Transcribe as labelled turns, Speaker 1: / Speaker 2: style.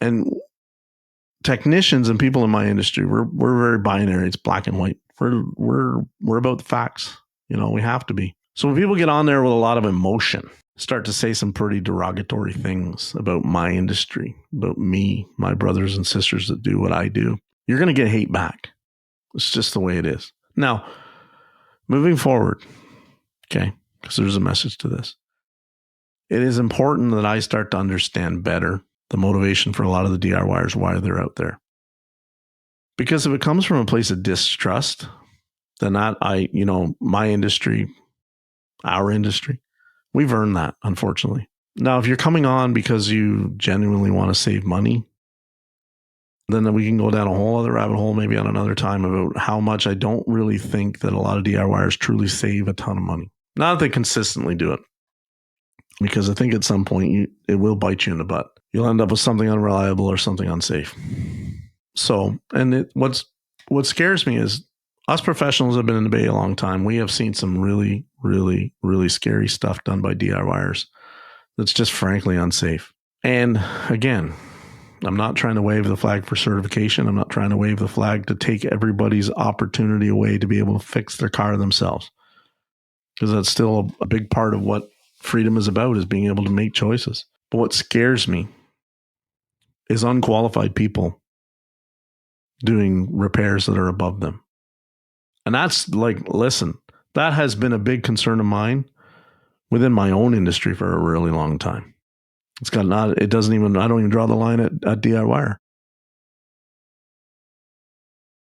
Speaker 1: And technicians and people in my industry, we're very binary. It's black and white. We're about the facts. We have to be. So when people get on there with a lot of emotion, start to say some pretty derogatory things about my industry, about me, my brothers and sisters that do what I do, you're going to get hate back. It's just the way it is. Now, moving forward, okay, because there's a message to this. It is important that I start to understand better the motivation for a lot of the DIYers, why they're out there. Because if it comes from a place of distrust, then my industry, our industry, we've earned that, unfortunately. Now, if you're coming on because you genuinely want to save money, then we can go down a whole other rabbit hole, maybe on another time, about how much I don't really think that a lot of DIYers truly save a ton of money. Not that they consistently do it, because I think at some point it will bite you in the butt. You'll end up with something unreliable or something unsafe. So, and what scares me is us professionals have been in the Bay a long time. We have seen some really, really, really scary stuff done by DIYers that's just frankly unsafe. And again, I'm not trying to wave the flag for certification. I'm not trying to wave the flag to take everybody's opportunity away to be able to fix their car themselves, because that's still a big part of what freedom is about, is being able to make choices. But what scares me is unqualified people doing repairs that are above them. And that's listen, that has been a big concern of mine within my own industry for a really long time. I don't even draw the line at DIYer.